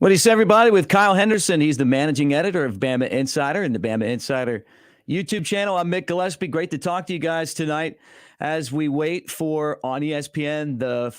What do you say, everybody? With Kyle Henderson, he's the managing editor of Bama Insider and the Bama Insider YouTube channel. I'm Mick Gillespie. Great to talk to you guys tonight as we wait for, on ESPN, the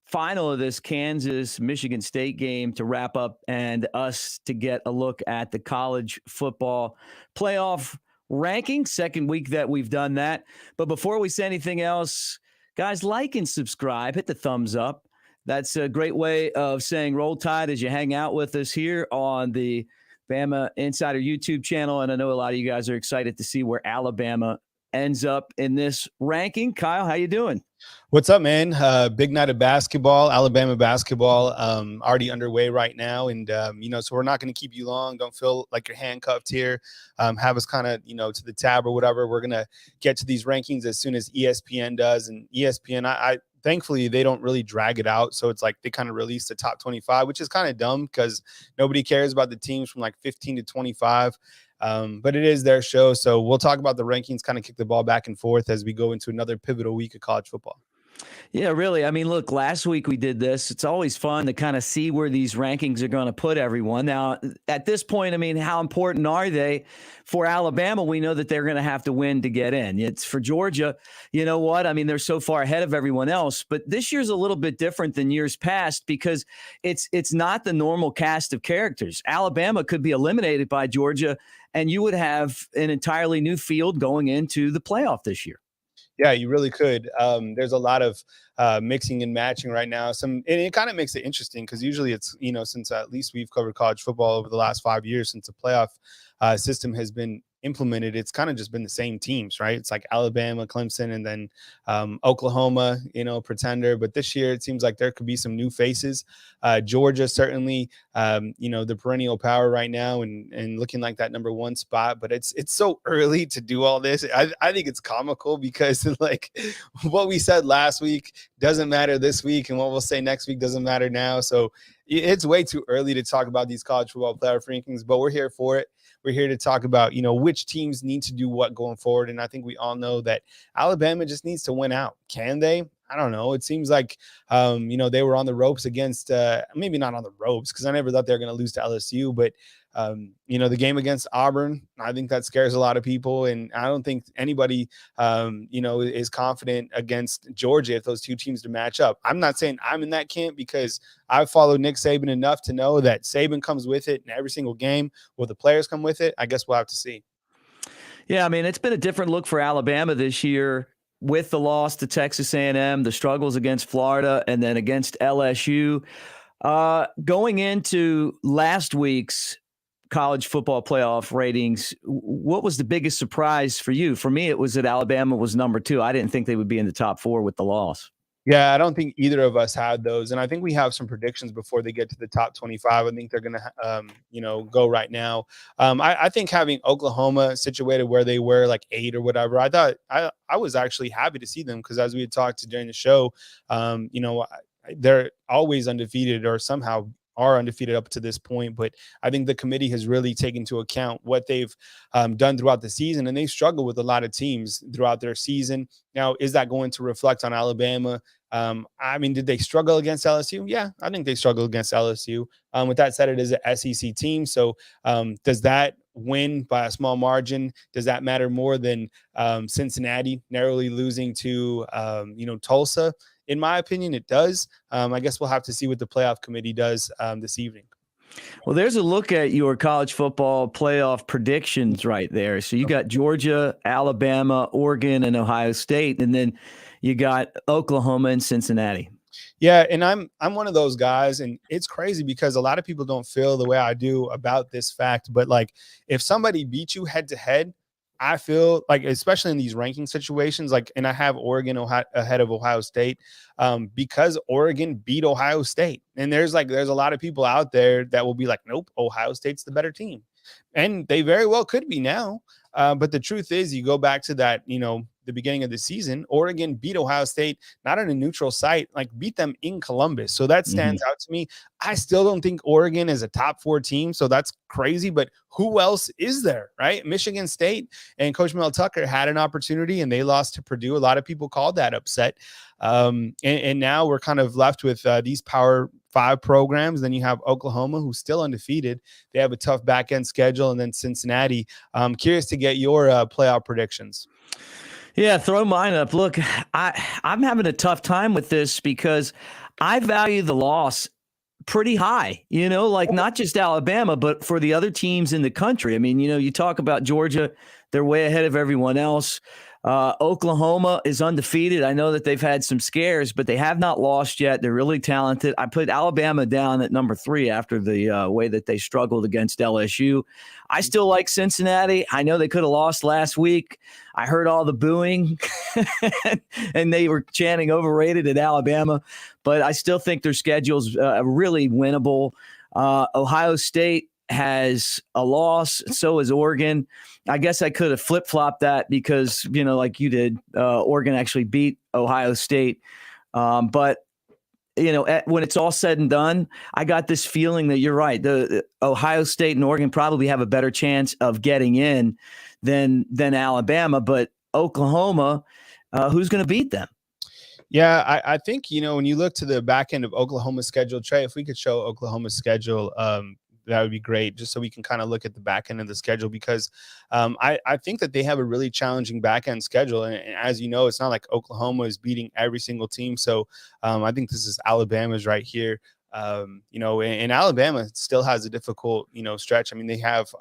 final of this Kansas-Michigan State game to wrap up and us to get a look at the college football playoff ranking. Second week that we've done that. But before we say anything else, guys, like and subscribe. Hit the thumbs up. That's a great way of saying roll tide as you hang out with us here on the Bama Insider YouTube channel. And I know a lot of you guys are excited to see where Alabama ends up in this ranking. Kyle, how you doing? What's up, man? Big night of basketball, Alabama basketball, already underway right now. And, so we're not going to keep you long. Don't feel like you're handcuffed here. Have us kind of, to the tab or whatever. We're going to get to these rankings as soon as ESPN does. And ESPN, I thankfully, they don't really drag it out. So it's like they kind of release the top 25, which is kind of dumb because nobody cares about the teams from like 15 to 25. But it is their show. So we'll talk about the rankings, kind of kick the ball back and forth as we go into another pivotal week of college football. Yeah, really. I mean, look, last week we did this. It's always fun to kind of see where these rankings are going to put everyone. Now, at this point, I mean, how important are they for Alabama? We know that they're going to have to win to get in. It's for Georgia. You know what? I mean, they're so far ahead of everyone else. But this year's a little bit different than years past because it's not the normal cast of characters. Alabama could be eliminated by Georgia, and you would have an entirely new field going into the playoff this year. Yeah, you really could. There's a lot of mixing and matching right now. And it kind of makes it interesting because usually it's, since at least we've covered college football over the last 5 years since the playoff system has been implemented, it's kind of just been the same teams, right? It's like Alabama, Clemson, and then Oklahoma, pretender. But this year it seems like there could be some new faces. Georgia certainly, the perennial power right now and looking like that number one spot. But it's so early to do all this. I think it's comical because like what we said last week doesn't matter this week, and what we'll say next week doesn't matter now. So it's way too early to talk about these college football playoff rankings, but we're here for it. We're here to talk about, which teams need to do what going forward. And I think we all know that Alabama just needs to win out. Can they? I don't know. It seems like, they were on the ropes against, maybe not on the ropes because I never thought they were going to lose to LSU. But, the game against Auburn, I think that scares a lot of people. And I don't think anybody, is confident against Georgia if those two teams to match up. I'm not saying I'm in that camp because I've followed Nick Saban enough to know that Saban comes with it in every single game. Will the players come with it? I guess we'll have to see. Yeah, I mean, it's been a different look for Alabama this year with the loss to Texas A&M, the struggles against Florida, and then against LSU. Going into last week's college football playoff ratings, what was the biggest surprise for you? For me, it was that Alabama was number 2. I didn't think they would be in the top 4 with the loss. Yeah, I don't think either of us had those. And I think we have some predictions before they get to the top 25. I think they're going to, go right now. I think having Oklahoma situated where they were like 8 or whatever, I thought I was actually happy to see them because as we had talked during the show, they're always undefeated or somehow are undefeated up to this point. But I think the committee has really taken into account what they've done throughout the season, and they struggle with a lot of teams throughout their season. Now, is that going to reflect on Alabama? Did they struggle against LSU? Yeah, I think they struggled against LSU. With that said, it is an SEC team. So does that win by a small margin? Does that matter more than Cincinnati narrowly losing to, Tulsa? In my opinion, it does. I guess we'll have to see what the playoff committee does this evening. Well, there's a look at your college football playoff predictions right there. So you got Georgia, Alabama, Oregon, and Ohio State, and then you got Oklahoma and Cincinnati. Yeah, and I'm one of those guys, and it's crazy because a lot of people don't feel the way I do about this fact. But like, if somebody beats you head to head, I feel like, especially in these ranking situations, like, and I have Oregon ahead of Ohio State because Oregon beat Ohio State. And there's a lot of people out there that will be like, nope, Ohio State's the better team. And they very well could be now. But the truth is, you go back to that, the beginning of the season, Oregon beat Ohio State, not on a neutral site, like beat them in Columbus. So that stands out to me. I still don't think Oregon is a top 4 team. So that's crazy. But who else is there, right? Michigan State and Coach Mel Tucker had an opportunity and they lost to Purdue. A lot of people called that upset. And now we're kind of left with these Power 5 programs. Then you have Oklahoma, who's still undefeated. They have a tough back end schedule, and then Cincinnati. I'm curious to get your playoff predictions. Yeah, throw mine up. Look, I'm having a tough time with this because I value the loss pretty high, like not just Alabama, but for the other teams in the country. I mean, you talk about Georgia, they're way ahead of everyone else. Oklahoma is undefeated. I know that they've had some scares, but they have not lost yet. They're really talented. I put Alabama down at number 3 after the way that they struggled against LSU. I still like Cincinnati. I know they could have lost last week. I heard all the booing and they were chanting overrated at Alabama, but I still think their schedule's really winnable. Ohio State has a loss. So is Oregon. I guess I could have flip-flopped that because, like you did, Oregon actually beat Ohio State. But, when it's all said and done, I got this feeling that you're right. The Ohio State and Oregon probably have a better chance of getting in than Alabama. But Oklahoma, who's going to beat them? Yeah, I think, when you look to the back end of Oklahoma's schedule, Trey, if we could show Oklahoma's schedule, that would be great, just so we can kind of look at the back end of the schedule, because I think that they have a really challenging back end schedule. And as you know, it's not like Oklahoma is beating every single team. So I think this is Alabama's right here. And Alabama still has a difficult, stretch. I mean, they have,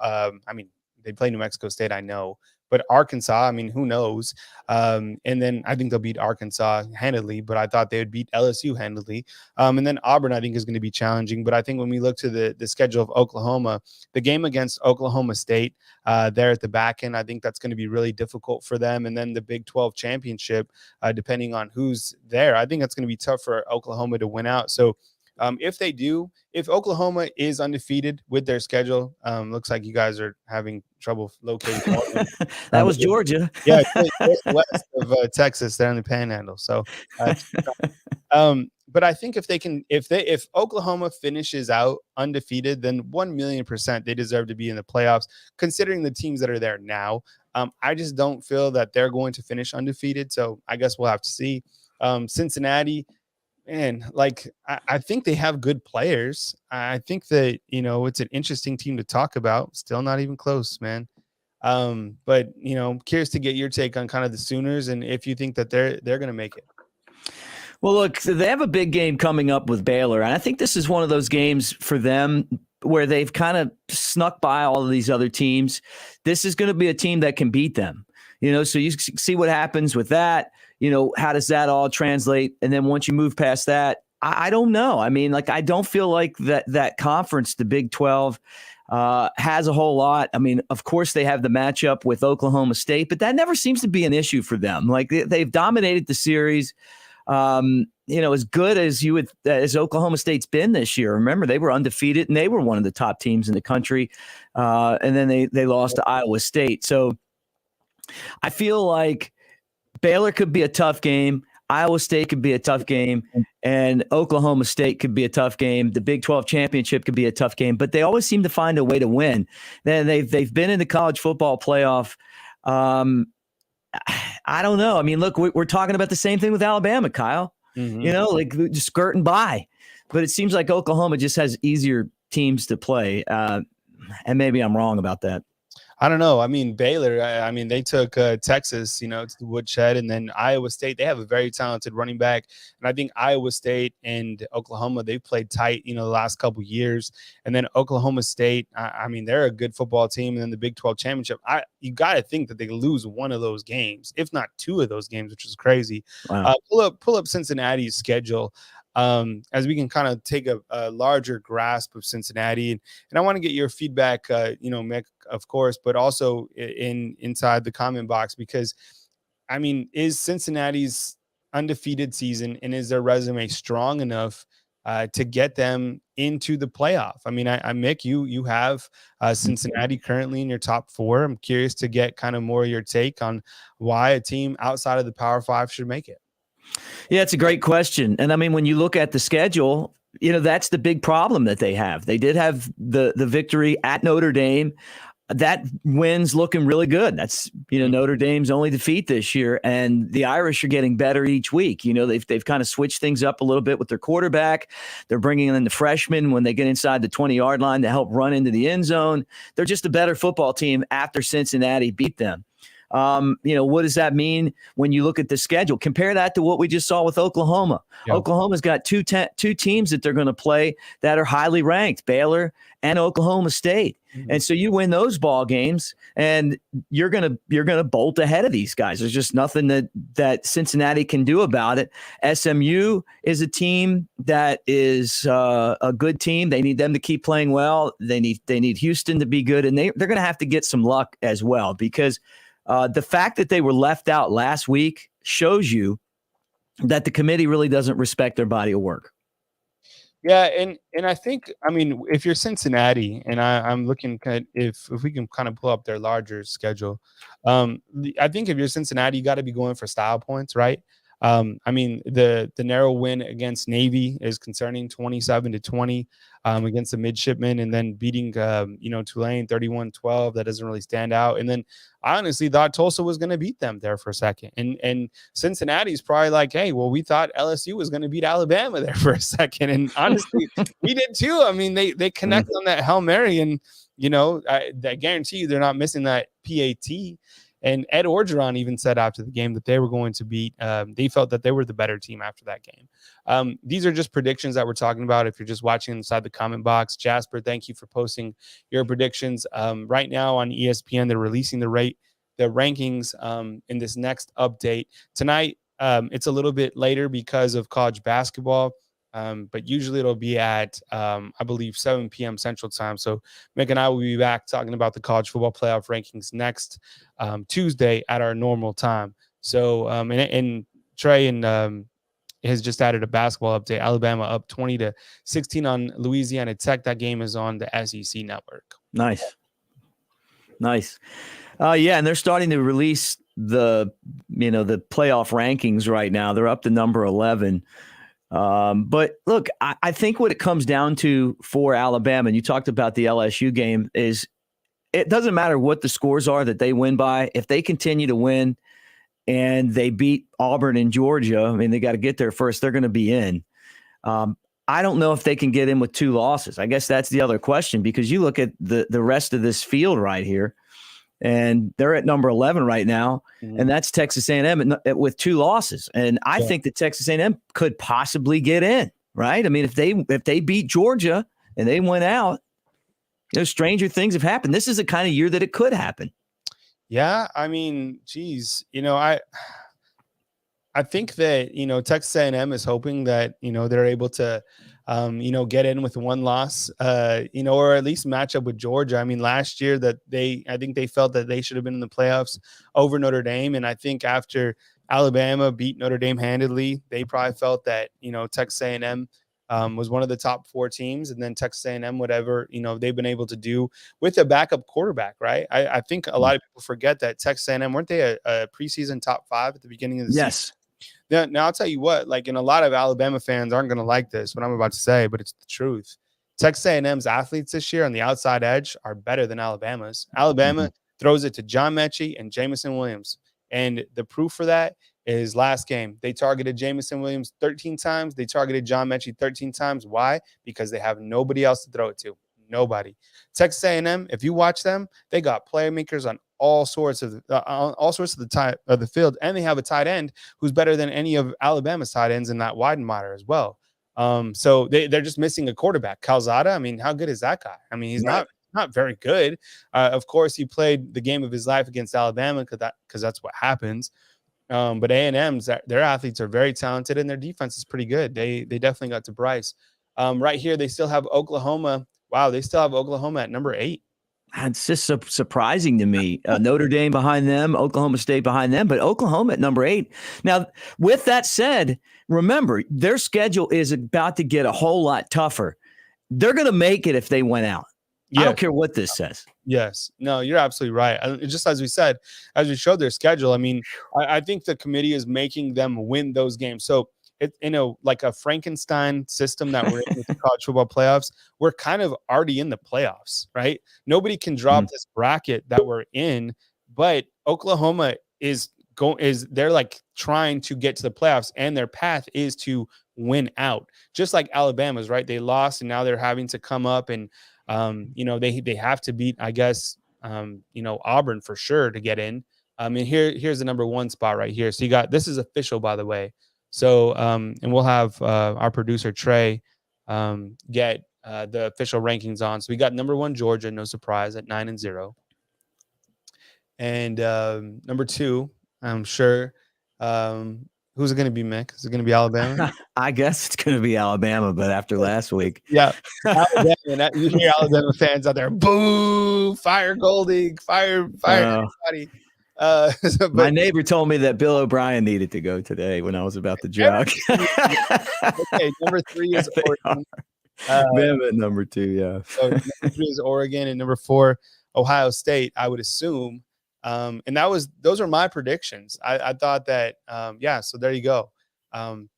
they play New Mexico State, I know, but Arkansas, I mean, who knows? And then I think they'll beat Arkansas handedly, but I thought they would beat LSU handedly. And then Auburn, I think, is going to be challenging. But I think when we look to the schedule of Oklahoma, the game against Oklahoma State there at the back end, I think that's going to be really difficult for them. And then the Big 12 championship, depending on who's there, I think that's going to be tough for Oklahoma to win out. So if Oklahoma is undefeated with their schedule, looks like you guys are having trouble locating. That was Georgia. Yeah, it's west of Texas, there in the Panhandle. So, but I think if Oklahoma finishes out undefeated, then 1,000,000% they deserve to be in the playoffs, considering the teams that are there now. I just don't feel that they're going to finish undefeated. So I guess we'll have to see. Cincinnati. Man, I think they have good players. I think that, it's an interesting team to talk about. Still not even close, man. But, curious to get your take on kind of the Sooners and if you think that they're going to make it. Well, look, they have a big game coming up with Baylor. And I think this is one of those games for them where they've kind of snuck by all of these other teams. This is going to be a team that can beat them. So you see what happens with that. How does that all translate? And then once you move past that, I don't know. I mean, I don't feel like that conference, the Big 12, has a whole lot. I mean, of course, they have the matchup with Oklahoma State, but that never seems to be an issue for them. They've dominated the series. As good as Oklahoma State's been this year. Remember, they were undefeated and they were one of the top teams in the country. And then they lost to Iowa State. So I feel like Baylor could be a tough game. Iowa State could be a tough game, and Oklahoma State could be a tough game. The Big 12 championship could be a tough game, but they always seem to find a way to win. Then they've been in the college football playoff. I don't know. I mean, look, we're talking about the same thing with Alabama, Kyle. Mm-hmm. Just skirting by, but it seems like Oklahoma just has easier teams to play, and maybe I'm wrong about that. I don't know. I mean, Baylor, they took Texas, to the woodshed, and then Iowa State. They have a very talented running back. And I think Iowa State and Oklahoma, they've played tight, the last couple of years. And then Oklahoma State, they're a good football team. And then the Big 12 championship, you got to think that they lose one of those games, if not 2 of those games, which is crazy. Wow. Pull up Cincinnati's schedule. As we can kind of take a larger grasp of Cincinnati. And I want to get your feedback, Mick, of course, but also inside the comment box, because, is Cincinnati's undefeated season and is their resume strong enough to get them into the playoff? Mick, you have Cincinnati currently in your top 4. I'm curious to get kind of more of your take on why a team outside of the Power 5 should make it. Yeah, it's a great question. And when you look at the schedule, that's the big problem that they have. They did have the victory at Notre Dame. that win's looking really good. That's, Notre Dame's only defeat this year, and the Irish are getting better each week. They've kind of switched things up a little bit with their quarterback. They're bringing in the freshmen when they get inside the 20-yard line to help run into the end zone. They're just a better football team after Cincinnati beat them. What does that mean when you look at the schedule? Compare that to what we just saw with Oklahoma. Yep. Oklahoma's got two teams that they're going to play that are highly ranked, Baylor and Oklahoma State. Mm-hmm. And so you win those ball games and you're going to bolt ahead of these guys. There's just nothing that Cincinnati can do about it. SMU is a team that is a good team. They need them to keep playing well. They need Houston to be good, and they're going to have to get some luck as well, because the fact that they were left out last week shows you that the committee really doesn't respect their body of work. Yeah, and I think, if you're Cincinnati, and I'm looking at if we can kind of pull up their larger schedule, I think if you're Cincinnati, you got to be going for style points, right? The narrow win against Navy is concerning, 27-20 against the midshipmen, and then beating Tulane 31-12. That doesn't really stand out. And then I honestly thought Tulsa was going to beat them there for a second, and Cincinnati's probably like, hey, well, we thought LSU was going to beat Alabama there for a second, and honestly we did too. They connect on that Hail Mary, and I guarantee you they're not missing that PAT. And Ed Orgeron even said after the game that they were going to beat. They felt that they were the better team after that game. These are just predictions that we're talking about. If you're just watching inside the comment box, Jasper, thank you for posting your predictions. Right now on ESPN, they're releasing the rankings in this next update tonight. It's a little bit later because of college basketball. But usually it'll be at, I believe, 7 p.m. Central Time. So Mick and I will be back talking about the college football playoff rankings next Tuesday at our normal time. So, and Trey has just added a basketball update. Alabama up 20-16 on Louisiana Tech. That game is on the SEC network. Nice. Yeah, and they're starting to release the playoff rankings right now. They're up to number 11. But look, I think what it comes down to for Alabama, and you talked about the LSU game, is it doesn't matter what the scores are that they win by. If they continue to win and they beat Auburn and Georgia, they got to get there first. They're going to be in. I don't know if they can get in with 2 losses. I guess that's the other question, because you look at the rest of this field right here, and they're at number 11 right now, and that's Texas A&M with 2 losses. And I think that Texas A&M could possibly get in, right? If they beat Georgia and they went out, stranger things have happened. This is the kind of year that it could happen. Yeah, geez, I think that Texas A&M is hoping that they're able to get in with 1 loss, or at least match up with Georgia. Last year I think they felt that they should have been in the playoffs over Notre Dame. And I think after Alabama beat Notre Dame handedly, they probably felt that, Texas A&M was one of the top 4 teams. And then Texas A&M, whatever, they've been able to do with a backup quarterback, right? I think a lot of people forget that Texas A&M, weren't they a preseason top 5 at the beginning of the season? Now, I'll tell you what, and a lot of Alabama fans aren't going to like this, what I'm about to say, but it's the truth. Texas A&M's athletes this year on the outside edge are better than Alabama's. Alabama throws it to John Mechie and Jamison Williams. And the proof for that is last game. They targeted Jamison Williams 13 times. They targeted John Mechie 13 times. Why? Because they have nobody else to throw it to. Nobody. Texas A&M, if you watch them, they got playmakers on all sorts of the field, and they have a tight end who's better than any of Alabama's tight ends in that Weidenmeyer as well. So they're just missing a quarterback. Calzada, how good is that guy? He's not very good. Of course, he played the game of his life against Alabama because that's what happens. But A&M's, their athletes are very talented, and their defense is pretty good. They definitely got to Bryce. Right here, they still have Oklahoma. Wow, they still have Oklahoma at number 8. It's just so surprising to me. Notre Dame behind them, Oklahoma State behind them, but Oklahoma at number 8. Now, with that said, remember, their schedule is about to get a whole lot tougher. They're going to make it if they went out. Yes. I don't care what this says. Yes. No, you're absolutely right. Just as we said, as we showed their schedule, I think the committee is making them win those games. So like a Frankenstein system that we're in with the college football playoffs. We're kind of already in the playoffs, right? Nobody can drop this bracket that we're in, but Oklahoma is they're like trying to get to the playoffs, and their path is to win out, just like Alabama's, right? They lost, and now they're having to come up, and they have to beat, I guess, Auburn for sure to get in. And here's the number 1 spot right here. So you got, this is official, by the way. So and we'll have our producer Trey get the official rankings on. So we got number 1 Georgia, no surprise, at 9-0, and number 2, I'm sure. Who's it going to be, Mick? Is it going to be Alabama? I guess it's going to be Alabama, but after last week. Yeah. Alabama, you hear Alabama fans out there, boo, fire Golding, fire everybody. My neighbor told me that Bill O'Brien needed to go today when I was about to jog. Okay, number 3 is Oregon. Bama at number 2, yeah. So number 3 is Oregon, and number 4, Ohio State, I would assume. And those are my predictions. I thought that, so there you go. And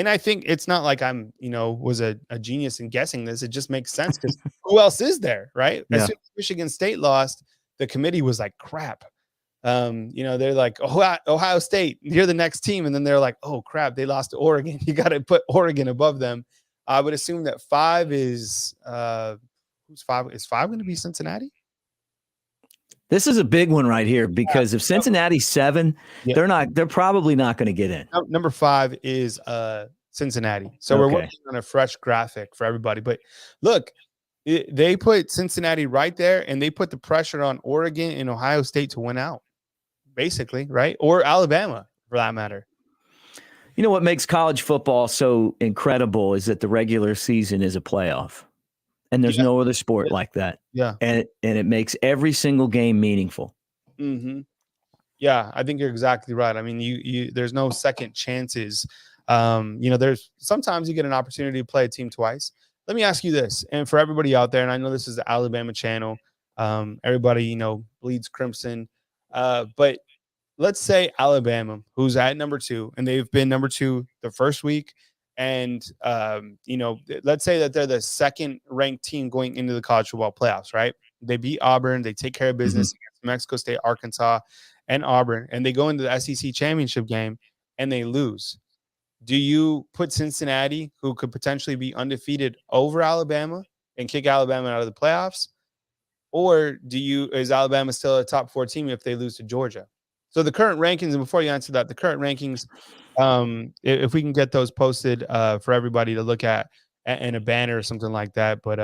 I think it's not like I'm, was a genius in guessing this. It just makes sense because who else is there, right? As soon as Michigan State lost, the committee was like, crap. They're like, Ohio State, you're the next team. And then they're like, oh, crap, they lost to Oregon. You got to put Oregon above them. I would assume that 5 is who's 5? Is 5 going to be Cincinnati? This is a big one right here because if Cincinnati's 7, they're probably not going to get in. Number 5 is Cincinnati. So we're working on a fresh graphic for everybody. But look, they put Cincinnati right there, and they put the pressure on Oregon and Ohio State to win out, basically, right? Or Alabama, for that matter. You know what makes college football so incredible is that the regular season is a playoff. And there's no other sport like that. Yeah. And it makes every single game meaningful. Mm-hmm. Yeah, I think you're exactly right. I mean, you there's no second chances. There's sometimes you get an opportunity to play a team twice. Let me ask you this, and for everybody out there, and I know this is the Alabama channel. Everybody, bleeds crimson. But let's say Alabama, who's at number 2, and they've been number 2 the first week. And, let's say that they're the second ranked team going into the college football playoffs, right? They beat Auburn. They take care of business against Mexico State, Arkansas, and Auburn. And they go into the SEC championship game and they lose. Do you put Cincinnati, who could potentially be undefeated, over Alabama and kick Alabama out of the playoffs? Or is Alabama still a top 4 team if they lose to Georgia? So the current rankings, and before you answer that, the current rankings, if we can get those posted for everybody to look at in a banner or something like that. But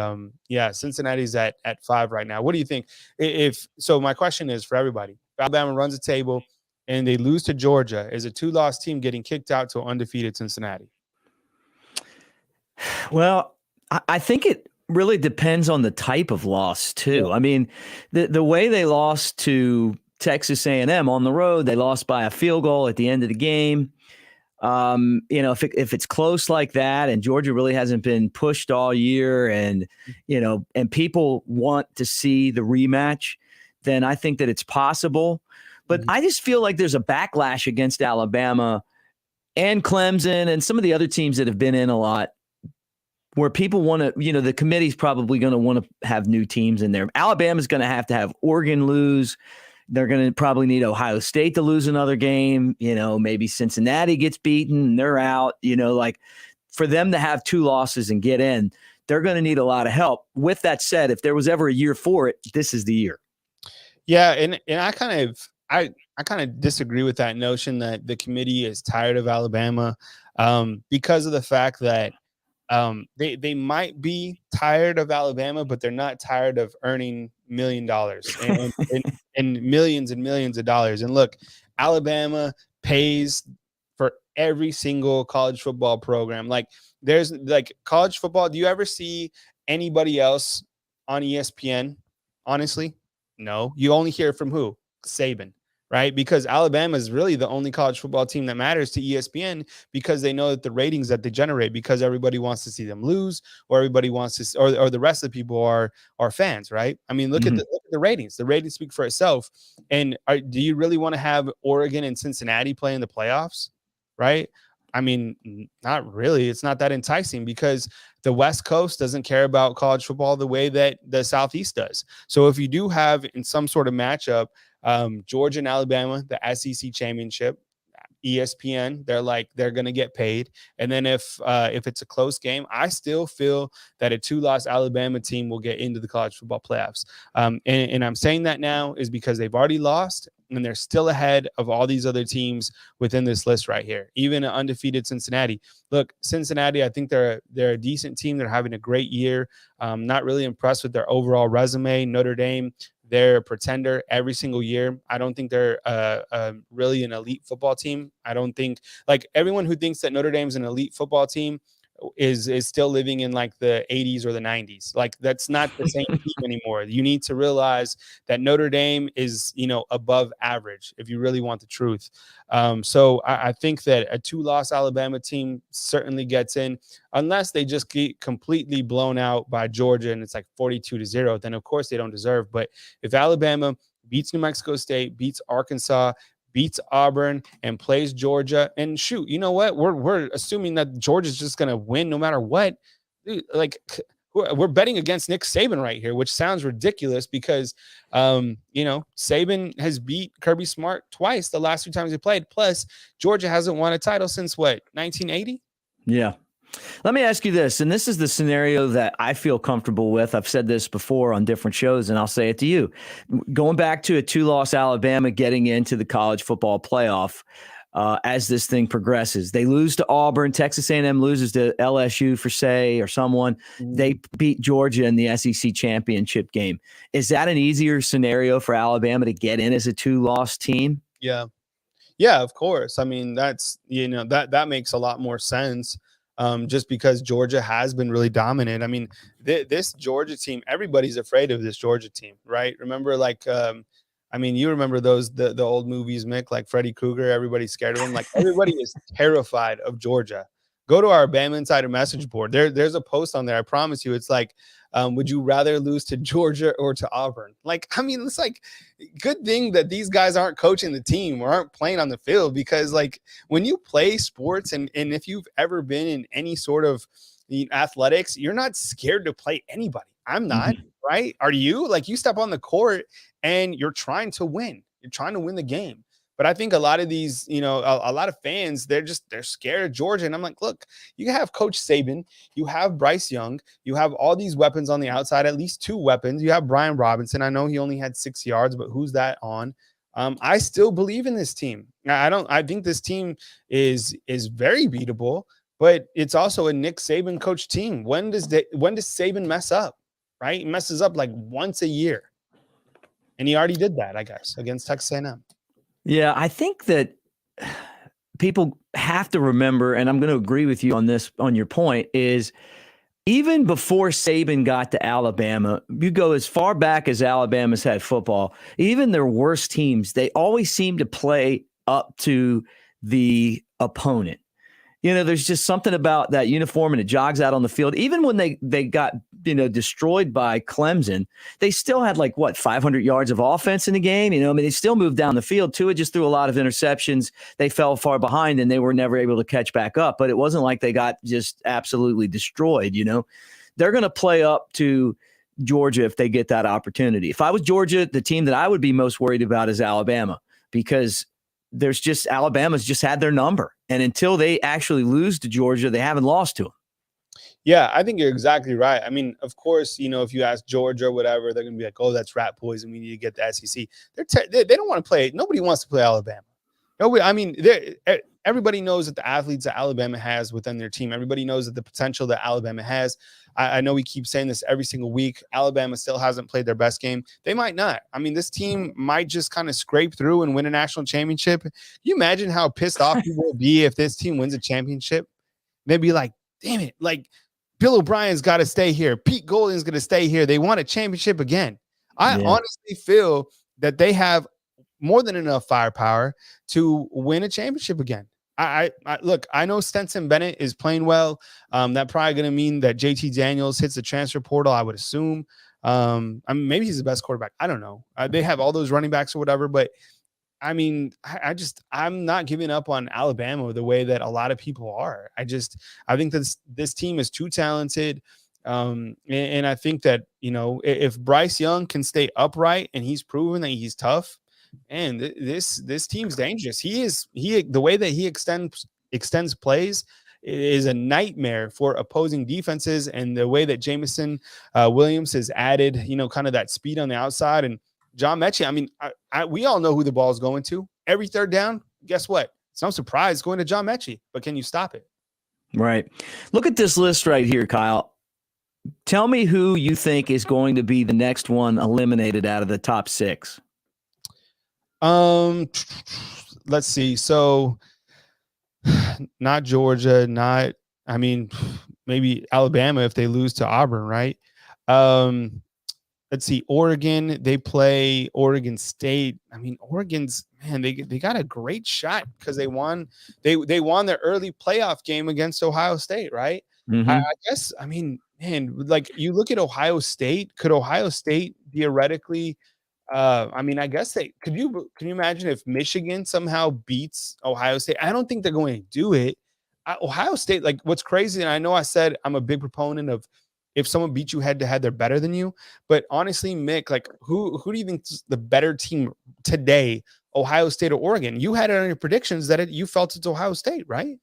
Cincinnati's at 5 right now. What do you think? So my question is for everybody: if Alabama runs a table and they lose to Georgia, is a 2-loss team getting kicked out to undefeated Cincinnati? Well, I think it really depends on the type of loss too. Yeah. I mean, the way they lost to Texas A&M on the road, they lost by a field goal at the end of the game. If it's close like that, and Georgia really hasn't been pushed all year, and people want to see the rematch, then I think that it's possible. But I just feel like there's a backlash against Alabama and Clemson and some of the other teams that have been in a lot, where people want to, the committee's probably going to want to have new teams in there. Alabama's going to have Oregon lose. They're going to probably need Ohio State to lose another game. Maybe Cincinnati gets beaten and they're out. For them to have 2 losses and get in, they're going to need a lot of help. With that said, if there was ever a year for it, this is the year. Yeah, and I kind of disagree with that notion that the committee is tired of Alabama because of the fact that they might be tired of Alabama, but they're not tired of earning $1 million and millions and millions of dollars. And look, Alabama pays for every single college football program. There's college football. Do you ever see anybody else on ESPN? Honestly, no. You only hear from who? Saban. Right? Because Alabama is really the only college football team that matters to ESPN, because they know that the ratings that they generate, because everybody wants to see them lose, or everybody wants to, or the rest of the people are fans, right? I mean, look at the ratings. The ratings speak for itself. And do you really want to have Oregon and Cincinnati play in the playoffs? Right? I mean, not really. It's not that enticing because the West Coast doesn't care about college football the way that the Southeast does. So if you do have in some sort of matchup, Georgia and Alabama, the SEC championship, ESPN, they're going to get paid. And then if it's a close game, I still feel that a 2-loss Alabama team will get into the college football playoffs. And I'm saying that now is because they've already lost and they're still ahead of all these other teams within this list right here. Even an undefeated Cincinnati. Look, Cincinnati, I think they're a decent team. They're having a great year. Not really impressed with their overall resume. Notre Dame, they're a pretender every single year. I don't think they're really an elite football team. I don't think, like, everyone who thinks that Notre Dame's an elite football team is still living in like the 80s or the 90s. Like, that's not the same team anymore. You need to realize that Notre Dame is, above average if you really want the truth. So I think that a 2-loss Alabama team certainly gets in, unless they just get completely blown out by Georgia and it's like 42-0, then of course they don't deserve. But if Alabama beats New Mexico State, beats Arkansas, beats Auburn, and plays Georgia, and shoot, you know what? We're assuming that Georgia's just going to win no matter what. Dude, like, we're betting against Nick Saban right here, which sounds ridiculous because, Saban has beat Kirby Smart twice the last 2 times they played. Plus, Georgia hasn't won a title since what, 1980? Yeah. Let me ask you this, and this is the scenario that I feel comfortable with. I've said this before on different shows, and I'll say it to you. Going back to a 2-loss Alabama getting into the college football playoff as this thing progresses. They lose to Auburn. Texas A&M loses to LSU for say or someone. They beat Georgia in the SEC championship game. Is that an easier scenario for Alabama to get in as a 2-loss team? Yeah. Yeah, of course. I mean, that's, that makes a lot more sense. Just because Georgia has been really dominant. I mean, this Georgia team, everybody's afraid of this Georgia team, right? Remember, you remember the old movies, Mick, like Freddy Krueger, everybody's scared of him. Like, everybody is terrified of Georgia. Go to our Bama Insider message board. There's a post on there. I promise you. It's like, would you rather lose to Georgia or to Auburn? Like, I mean, it's like, good thing that these guys aren't coaching the team or aren't playing on the field, because like when you play sports and if you've ever been in any sort of athletics, you're not scared to play anybody. I'm not, right? Are you? Like, you step on the court and you're trying to win. You're trying to win the game. But I think a lot of these, a lot of fans, they're scared of Georgia. And I'm like, look, you have Coach Saban, you have Bryce Young, you have all these weapons on the outside, at least 2 weapons. You have Brian Robinson. I know he only had 6 yards, but who's that on? I still believe in this team. I think this team is very beatable, but it's also a Nick Saban coach team. When does Saban mess up? Right? He messes up like once a year. And he already did that, I guess, against Texas A&M. Yeah, I think that people have to remember, and I'm going to agree with you on this, on your point, is even before Saban got to Alabama, you go as far back as Alabama's had football, even their worst teams, they always seem to play up to the opponent. There's just something about that uniform and it jogs out on the field. Even when they got, destroyed by Clemson, they still had 500 yards of offense in the game. They still moved down the field. Tua just threw a lot of interceptions. They fell far behind and they were never able to catch back up. But it wasn't like they got just absolutely destroyed. They're going to play up to Georgia if they get that opportunity. If I was Georgia, the team that I would be most worried about is Alabama, because Alabama's just had their number. And until they actually lose to Georgia, they haven't lost to them. Yeah, I think you're exactly right. I mean, of course, if you ask Georgia or whatever, they're going to be like, oh, that's rat poison. We need to get the SEC. They don't want to play. Nobody wants to play Alabama. Nobody. I mean, everybody knows that the athletes that Alabama has within their team. Everybody knows that the potential that Alabama has. I know we keep saying this every single week. Alabama still hasn't played their best game. They might not. I mean, this team might just kind of scrape through and win a national championship. Can you imagine how pissed off people will be if this team wins a championship? They'd be like, damn it, like, Bill O'Brien's got to stay here. Pete Golding's going to stay here. They want a championship again. I honestly feel that they have more than enough firepower to win a championship again. I look, I know Stetson Bennett is playing well. That probably going to mean that JT Daniels hits the transfer portal, I would assume. I mean, maybe he's the best quarterback. I don't know. They have all those running backs or whatever, but I mean, I'm not giving up on Alabama the way that a lot of people are. I think this team is too talented. And I think that, if Bryce Young can stay upright and he's proven that he's tough, and this team's dangerous. The way that he extends plays is a nightmare for opposing defenses, and the way that Jameson Williams has added, kind of that speed on the outside. And John Mechie, I mean, we all know who the ball is going to. Every third down, guess what? It's no surprise going to John Mechie, but can you stop it? Right. Look at this list right here, Kyle. Tell me who you think is going to be the next one eliminated out of the top 6. Let's see. So not Georgia, maybe Alabama if they lose to Auburn, right? Let's see. Oregon, they play Oregon State. I mean, Oregon's, man, they got a great shot because they won their early playoff game against Ohio State, right? Mm-hmm. I guess, I mean, man, like you look at Ohio State, could Ohio State theoretically, I guess can you imagine if Michigan somehow beats Ohio State? I don't think they're going to do it. Ohio State, like what's crazy, and I know I said I'm a big proponent of if someone beats you head to head, they're better than you. But honestly, Mick, like who do you think is the better team today, Ohio State or Oregon? You had it on your predictions that you felt it's Ohio State, right?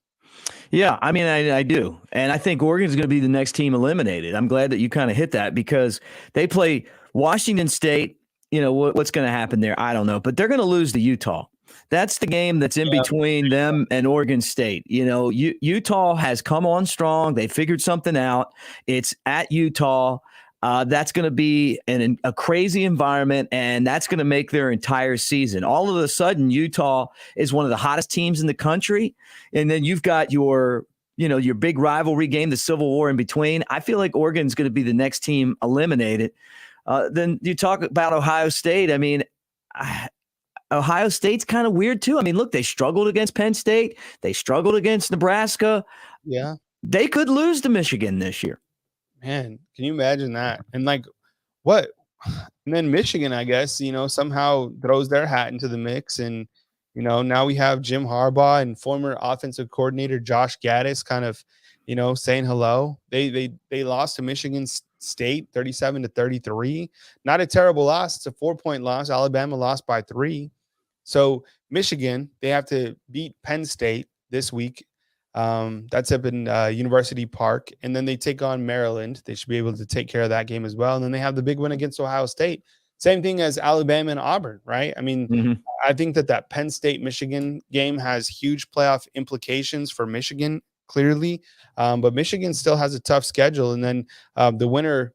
Yeah, I mean, I do. And I think Oregon's going to be the next team eliminated. I'm glad that you kind of hit that because they play Washington State. What's going to happen there? I don't know. But they're going to lose to Utah. That's the game that's in between them and Oregon State. Utah has come on strong. They figured something out. It's at Utah. That's going to be a crazy environment, and that's going to make their entire season. All of a sudden, Utah is one of the hottest teams in the country, and then you've got your big rivalry game, the Civil War in between. I feel like Oregon's going to be the next team eliminated. Then you talk about Ohio State. I mean, Ohio State's kind of weird too. I mean, look, they struggled against Penn State. They struggled against Nebraska. Yeah. They could lose to Michigan this year. Man, can you imagine that? And like what? And then Michigan, I guess, somehow throws their hat into the mix. And, now we have Jim Harbaugh and former offensive coordinator Josh Gaddis kind of, saying hello. They lost to Michigan State 37-33. Not a terrible loss. It's a 4-point loss. Alabama lost by 3. So Michigan, they have to beat Penn State this week. That's up in University Park. And then they take on Maryland. They should be able to take care of that game as well. And then they have the big win against Ohio State. Same thing as Alabama and Auburn, right? I mean, I think that Penn State-Michigan game has huge playoff implications for Michigan, clearly. But Michigan still has a tough schedule. And then the winner,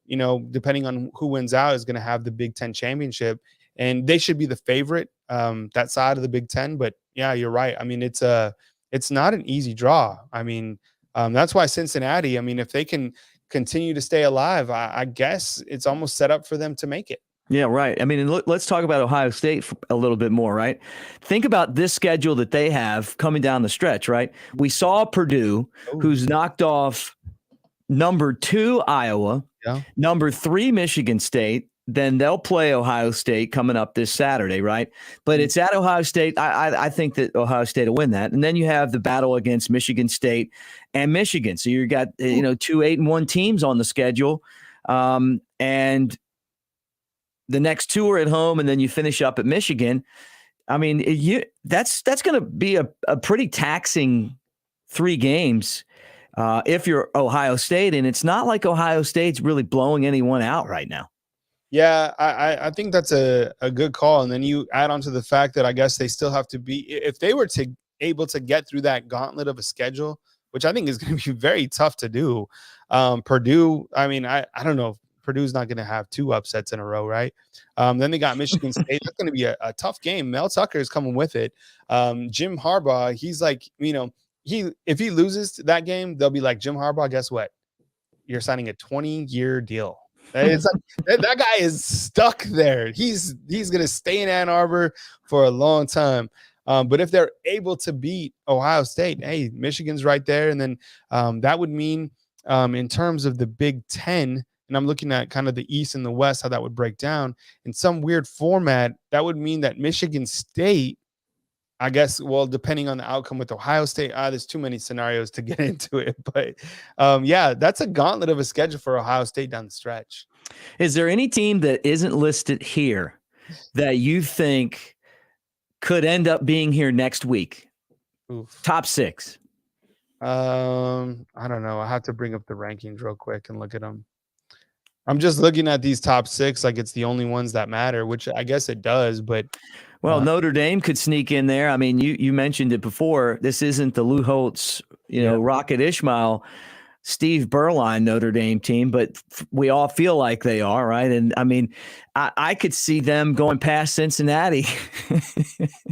depending on who wins out, is going to have the Big Ten championship. And they should be the favorite, that side of the Big Ten. But, yeah, you're right. I mean, it's not an easy draw. I mean, that's why Cincinnati, I mean, if they can continue to stay alive, I guess it's almost set up for them to make it. Yeah, right. I mean, let's talk about Ohio State a little bit more, right? Think about this schedule that they have coming down the stretch, right? We saw Purdue, who's knocked off number 2 Iowa, number 3 Michigan State. Then they'll play Ohio State coming up this Saturday, right? But it's at Ohio State. I think that Ohio State will win that. And then you have the battle against Michigan State and Michigan. So you got 2 8-1 teams on the schedule, and the next 2 are at home, and then you finish up at Michigan. I mean, that's going to be a pretty taxing 3 games if you're Ohio State, and it's not like Ohio State's really blowing anyone out right now. Yeah, I think that's a good call. And then you add on to the fact that I guess they still have to be, if they were able to get through that gauntlet of a schedule, which I think is going to be very tough to do. Purdue, I mean, I don't know if Purdue's not going to have 2 upsets in a row, right? Then they got Michigan State. That's going to be a tough game. Mel Tucker is coming with it. Jim Harbaugh, he's like, if he loses that game, they'll be like, Jim Harbaugh, guess what? You're signing a 20-year deal. It's like that guy is stuck there. He's going to stay in Ann Arbor for a long time. But if they're able to beat Ohio State, hey, Michigan's right there. And then that would mean in terms of the Big Ten, and I'm looking at kind of the East and the West, how that would break down in some weird format, that would mean that Michigan State I guess, well, depending on the outcome with Ohio State, there's too many scenarios to get into it. But yeah, that's a gauntlet of a schedule for Ohio State down the stretch. Is there any team that isn't listed here that you think could end up being here next week? Oof. Top 6. I don't know. I have to bring up the rankings real quick and look at them. I'm just looking at these top 6 like it's the only ones that matter, which I guess it does. But well, Notre Dame could sneak in there. I mean, you mentioned it before. This isn't the Lou Holtz, Rocket Ishmael, Steve Berline Notre Dame team, but we all feel like they are, right? And I mean, I could see them going past Cincinnati.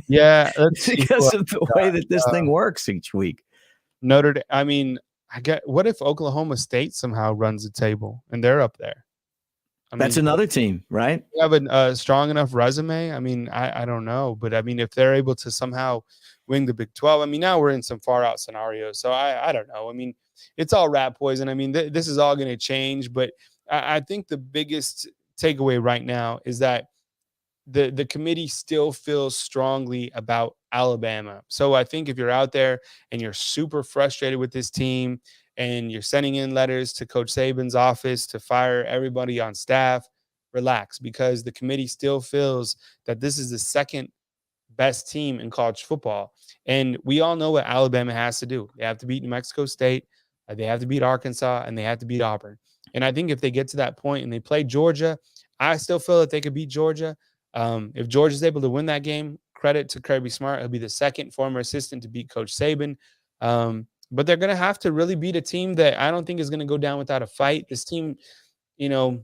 Yeah, because of the way that this thing works each week. Notre Dame. I mean, what if Oklahoma State somehow runs the table and they're up there? That's another team, right? They have a strong enough resume. I mean, I don't know, but I mean, if they're able to somehow win the Big 12, I mean, now we're in some far out scenarios. So I don't know. I mean, it's all rat poison. I mean, this is all going to change, but I think the biggest takeaway right now is that the committee still feels strongly about Alabama. So I think if you're out there and you're super frustrated with this team and you're sending in letters to Coach Saban's office to fire everybody on staff, relax, because the committee still feels that this is the second best team in college football. And we all know what Alabama has to do. They have to beat New Mexico State, they have to beat Arkansas, and they have to beat Auburn. And I think if they get to that point and they play Georgia, I still feel that they could beat Georgia. If Georgia's able to win that game, credit to Kirby Smart. He'll be the second former assistant to beat Coach Saban. But they're going to have to really beat a team that I don't think is going to go down without a fight. This team, the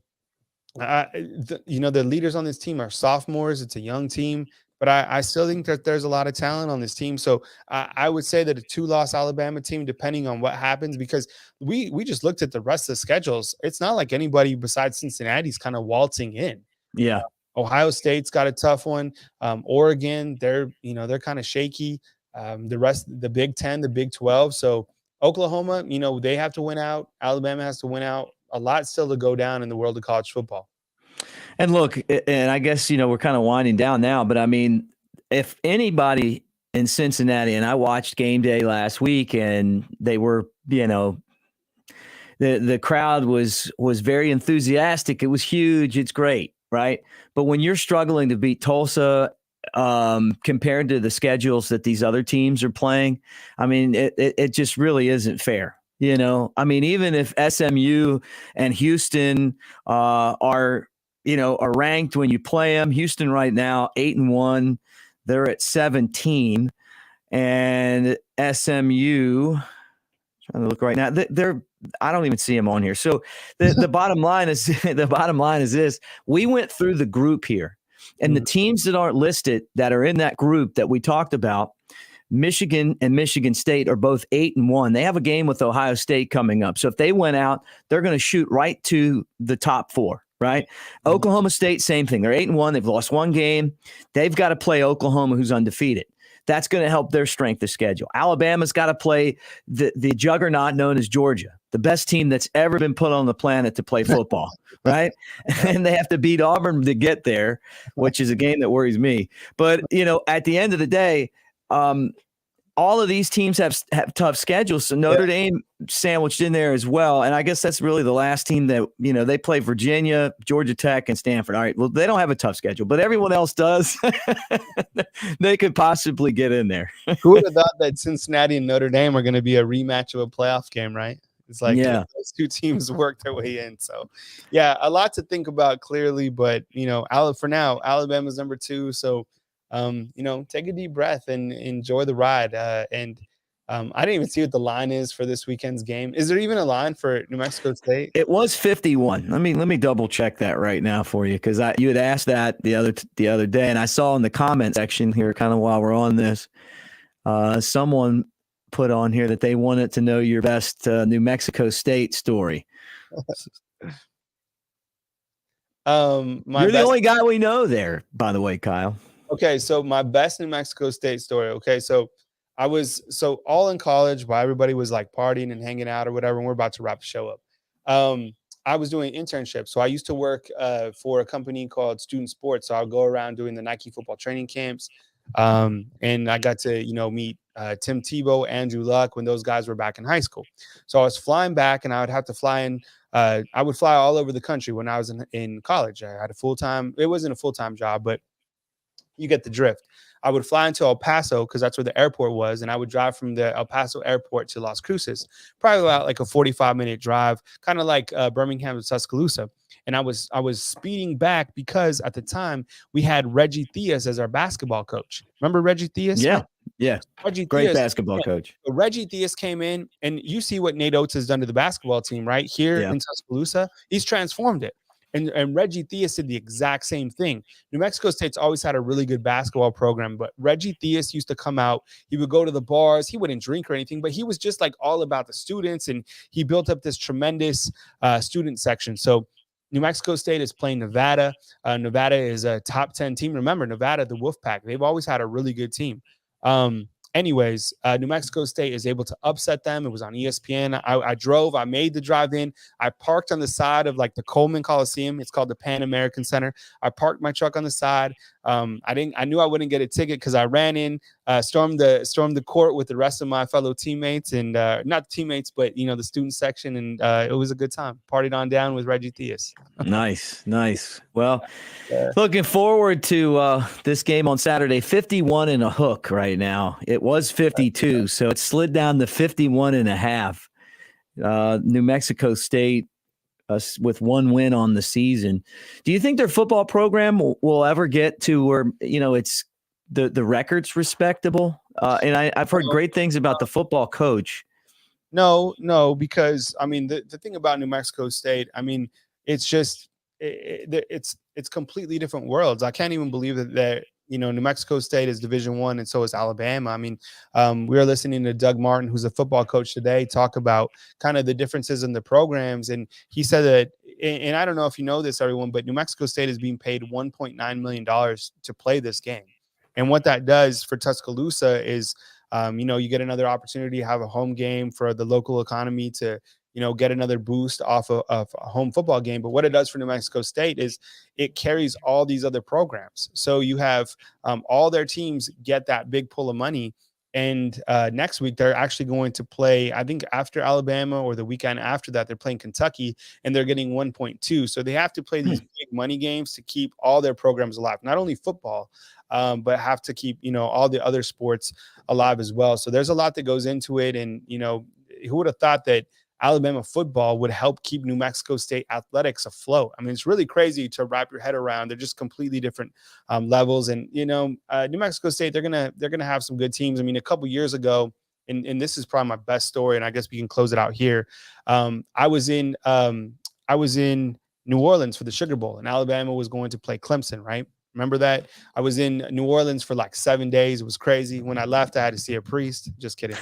leaders on this team are sophomores. It's a young team, but I still think that there's a lot of talent on this team. So I would say that a 2-loss Alabama team, depending on what happens, because we just looked at the rest of the schedules. It's not like anybody besides Cincinnati's kind of waltzing in. Yeah. Ohio State's got a tough one. Oregon, they're kind of shaky. The rest, the Big 10, the Big 12. So Oklahoma, they have to win out. Alabama has to win out. A lot still to go down in the world of college football. And look, and I guess, we're kind of winding down now, but I mean, if anybody in Cincinnati, and I watched game day last week and they were, the crowd was very enthusiastic. It was huge. It's great. Right. But when you're struggling to beat Tulsa, compared to the schedules that these other teams are playing, I mean, it just really isn't fair. I mean, even if SMU and Houston are ranked when you play them, Houston right now, 8-1, they're at 17, and SMU, trying to look right now, they're I don't even see them on here. So the bottom line is this: we went through the group here, and the teams that aren't listed that are in that group that we talked about, Michigan and Michigan State are both 8-1. They have a game with Ohio State coming up. So if they went out, they're going to shoot right to the top 4. Right. Oklahoma State, same thing. They're 8-1. They've lost one game. They've got to play Oklahoma, who's undefeated. That's going to help their strength of schedule. Alabama's got to play the juggernaut known as Georgia, the best team that's ever been put on the planet to play football, right? And they have to beat Auburn to get there, which is a game that worries me. But, at the end of the day, all of these teams have tough schedules. So Notre Dame sandwiched in there as well. And I guess that's really the last team that, they play Virginia, Georgia Tech, and Stanford. All right. Well, they don't have a tough schedule, but everyone else does. They could possibly get in there. Who would have thought that Cincinnati and Notre Dame are going to be a rematch of a playoff game, right? It's like those two teams work their way in. So, yeah, a lot to think about clearly. But, for now, Alabama's number 2. So, take a deep breath and enjoy the ride. I didn't even see what the line is for this weekend's game. Is there even a line for New Mexico State? It was 51. Let me double check that right now for you, because you had asked that the other day, and I saw in the comment section here, kind of while we're on this, someone put on here that they wanted to know your best New Mexico State story. You're the only guy we know there, by the way, Kyle. Okay, so my best New Mexico State story. Okay, so I was all in college while everybody was like partying and hanging out or whatever, and we're about to wrap the show up. I was doing internships. So I used to work for a company called Student Sports. So I'll go around doing the Nike football training camps. And I got to, meet Tim Tebow, Andrew Luck when those guys were back in high school. So I was flying back, and I would have to fly in. I would fly all over the country when I was in college. I had a full-time. It wasn't a full-time job, but you get the drift. I would fly into El Paso because that's where the airport was, and I would drive from the El Paso airport to Las Cruces, probably about like a 45-minute drive, kind of like Birmingham to Tuscaloosa. And I was speeding back because at the time we had Reggie Theus as our basketball coach. Remember Reggie Theus? Yeah, yeah, Reggie great Theus, basketball coach. Reggie Theus came in, and you see what Nate Oates has done to the basketball team right here in Tuscaloosa. He's transformed it. And Reggie Theus did the exact same thing. New Mexico State's always had a really good basketball program, but Reggie Theus used to come out. He would go to the bars. He wouldn't drink or anything, but he was just like all about the students, and he built up this tremendous student section. So New Mexico State is playing Nevada. Nevada is a top 10 team. Remember, Nevada, the Wolfpack, they've always had a really good team. Anyways, New Mexico State is able to upset them. It was on ESPN. I drove. I made the drive in. I parked on the side of like the Coleman Coliseum. It's called the Pan American Center. I parked my truck on the side. I knew I wouldn't get a ticket because I ran in, stormed the court with the rest of my fellow teammates, and not teammates, but the student section, and it was a good time. Partied on down with Reggie Theus. Nice. Well, looking forward to this game on Saturday. 51 and a hook right now. It was 52, so it slid down to 51 and a half. New Mexico State with one win on the season. Do you think their football program will ever get to where it's the record's respectable? And I've heard great things about the football coach. No, because I mean the thing about New Mexico State, I mean, it's just it's completely different worlds. I can't even believe that New Mexico State is Division I, and so is Alabama. I mean, we were listening to Doug Martin, who's a football coach today, talk about kind of the differences in the programs, and he said that. And I don't know if you know this, everyone, but New Mexico State is being paid $1.9 million to play this game, and what that does for Tuscaloosa is, you get another opportunity to have a home game for the local economy to get another boost off of a home football game. But what it does for New Mexico State is it carries all these other programs. So you have all their teams get that big pull of money. And next week, they're actually going to play, I think after Alabama or the weekend after that, they're playing Kentucky, and they're getting 1.2. So they have to play these big money games to keep all their programs alive, not only football, but have to keep, all the other sports alive as well. So there's a lot that goes into it. And, who would have thought that Alabama football would help keep New Mexico State athletics afloat? I mean, it's really crazy to wrap your head around. They're just completely different levels. And, New Mexico State, they're going to have some good teams. I mean, a couple years ago, and this is probably my best story, and I guess we can close it out here. I was in New Orleans for the Sugar Bowl, and Alabama was going to play Clemson, right? Remember that? I was in New Orleans for like 7 days. It was crazy. When I left, I had to see a priest. Just kidding.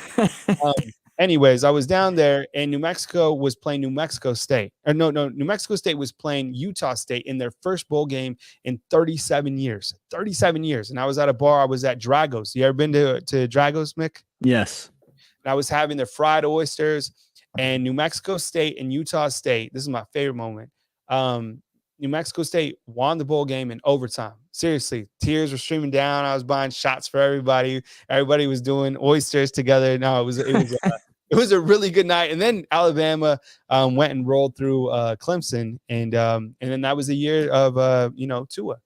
Anyways, I was down there, and New Mexico was playing New Mexico State. New Mexico State was playing Utah State in their first bowl game in 37 years. 37 years. And I was at a bar. I was at Dragos. You ever been to Dragos, Mick? Yes. And I was having their fried oysters, and New Mexico State and Utah State. This is my favorite moment. New Mexico State won the bowl game in overtime. Seriously, tears were streaming down. I was buying shots for everybody. Everybody was doing oysters together. No, it was a really good night. And then Alabama went and rolled through Clemson, and then that was the year of Tua.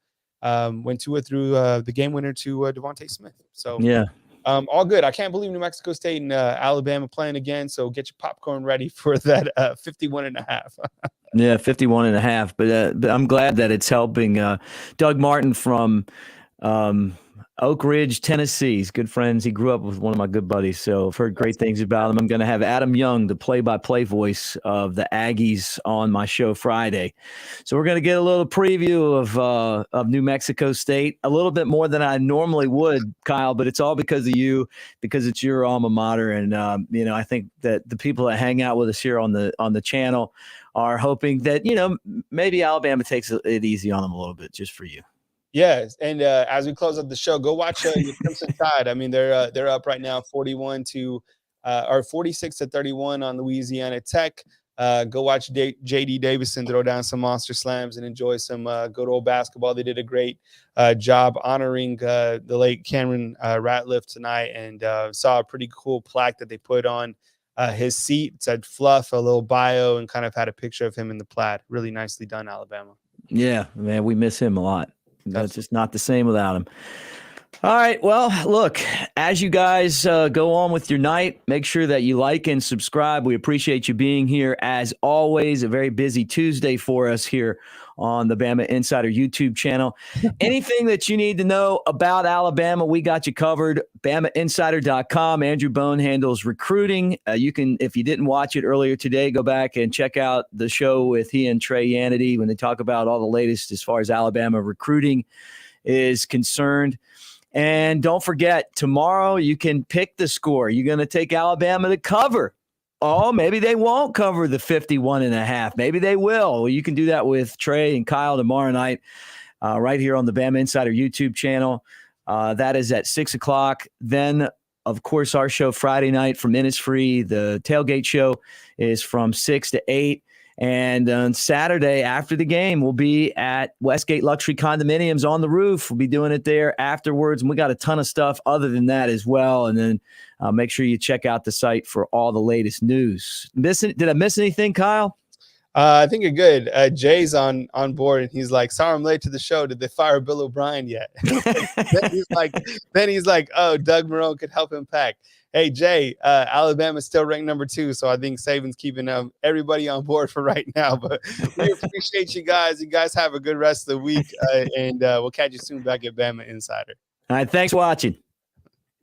When Tua threw the game winner to Devontae Smith. So yeah. All good. I can't believe New Mexico State and Alabama playing again. So get your popcorn ready for that 51 and a half. Yeah, 51 and a half. But I'm glad that it's helping. Doug Martin from Oak Ridge, Tennessee. He's good friends. He grew up with one of my good buddies. So I've heard great things about him. I'm going to have Adam Young, the play-by-play voice of the Aggies, on my show Friday. So we're going to get a little preview of New Mexico State, a little bit more than I normally would, Kyle, but it's all because of you, because it's your alma mater. And, I think that the people that hang out with us here on the channel are hoping that, maybe Alabama takes it easy on them a little bit just for you. Yes, and as we close up the show, go watch your Crimson Tide. I mean, they're up right now 46-31 on Louisiana Tech. Go watch JD Davison throw down some monster slams and enjoy some good old basketball. They did a great job honoring the late Cameron Ratliff tonight, and saw a pretty cool plaque that they put on his seat. It said Fluff, a little bio, and kind of had a picture of him in the plaid. Really nicely done, Alabama. Yeah, man, we miss him a lot. That's just not the same without him. All right. Well, look, as you guys go on with your night, make sure that you like and subscribe. We appreciate you being here. As always, a very busy Tuesday for us here on the Bama Insider YouTube channel. Anything that you need to know about Alabama, we got you covered. BamaInsider.com. Andrew Bone handles recruiting. You can, if you didn't watch it earlier today, go back and check out the show with he and Trey Yanity when they talk about all the latest as far as Alabama recruiting is concerned. And don't forget, tomorrow you can pick the score. You're going to take Alabama to cover. Oh, maybe they won't cover the 51.5. Maybe they will. Well, you can do that with Trey and Kyle tomorrow night right here on the Bama Insider YouTube channel. That is at 6 o'clock. Then, of course, our show Friday night from Innisfree, the tailgate show, is from 6 to 8. And on Saturday after the game, we'll be at Westgate Luxury Condominiums on the roof. We'll be doing it there afterwards. And we got a ton of stuff other than that as well. And then make sure you check out the site for all the latest news. Did I miss anything, Kyle? I think you're good. Jay's on board, and he's like, "Sorry, I'm late to the show. Did they fire Bill O'Brien yet?" then he's like, "Oh, Doug Marrone could help him pack." Hey, Jay, Alabama's still ranked number 2, so I think Saban's keeping everybody on board for right now. But we appreciate you guys. You guys have a good rest of the week, and we'll catch you soon back at Bama Insider. All right, thanks for watching.